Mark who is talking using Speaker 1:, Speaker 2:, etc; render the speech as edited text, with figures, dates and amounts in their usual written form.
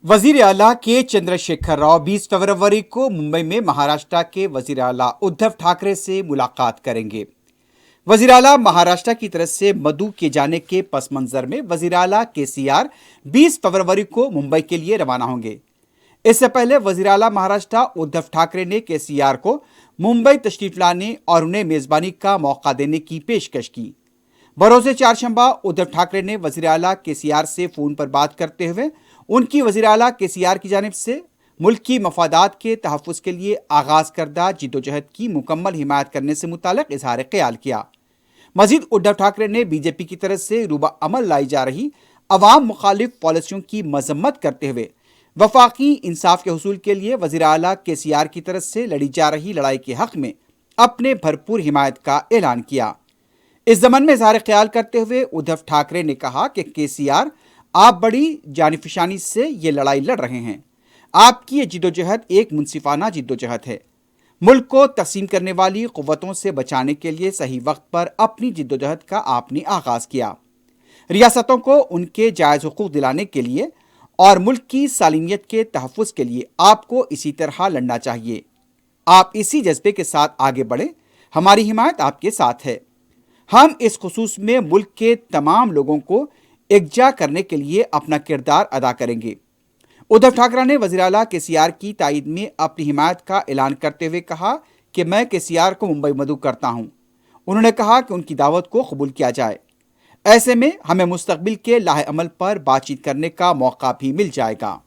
Speaker 1: वजीर आला के चंद्रशेखर राव 20 फरवरी को मुंबई में महाराष्ट्र के वजीर आला उद्धव ठाकरे से मुलाकात करेंगे। वजीर आला महाराष्ट्र की तरफ से मदु के जाने के पस मंजर में वजीर आला केसीआर 20 फरवरी को मुंबई के लिए रवाना होंगे। इससे पहले वजीर आला महाराष्ट्र उद्धव ठाकरे ने केसीआर को मुंबई तशरीफ लाने और उन्हें मेजबानी का मौका देने की पेशकश की। बरोज़ चारशंबा उद्धव ठाकरे ने वजीर आला केसीआर से फोन पर बात करते हुए उनकी वजीर आला केसीआर की जानिब से मुल्क की मफादात के तहफ़्फ़ुज़ के लिए आगाज़ करदा जिद्दोजहद की मुकम्मल हिमायत करने से मुतालिक इजहार ख्याल किया। मजीद उद्धव ठाकरे ने बीजेपी की तरफ से रूबा अमल लाई जा रही अवाम मुखालिफ पॉलिसियों की मजम्मत करते हुए वफाकी इंसाफ के हुसूल के लिए वजीर आला केसीआर की तरफ से लड़ी जा रही लड़ाई के हक़ में अपने भरपूर हिमायत का ऐलान किया। इस ज़मन में इजहार ख्याल करते हुए उद्धव ठाकरे ने कहा कि केसीआर आप बड़ी जानिफशानी से ये लड़ाई लड़ रहे हैं। आपकी ये जिद्दोजहद एक मुनसिफाना जिद्दोजहद है। मुल्क को तकसीम करने वाली क़ुव्वतों से बचाने के लिए सही वक्त पर अपनी जिद्दोजहद का आपने आगाज़ किया। रियासतों को उनके जायज़ हुकूक दिलाने के लिए और मुल्क की सालिमियत के तहफ़्फ़ुज़ के लिए आपको इसी तरह लड़ना चाहिए। आप इसी जज्बे के साथ आगे बढ़ें। हमारी हिमायत आपके साथ है। हम इस खुसूस में मुल्क के तमाम लोगों को एकजा करने के लिए अपना किरदार अदा करेंगे। उद्धव ठाकरे ने वज़ीर आला केसीआर की तायद में अपनी हिमायत का ऐलान करते हुए कहा कि मैं केसीआर को मुंबई मदऊ करता हूं। उन्होंने कहा कि उनकी दावत को कबूल किया जाए। ऐसे में हमें मुस्तकबिल के लाहे अमल पर बातचीत करने का मौका भी मिल जाएगा।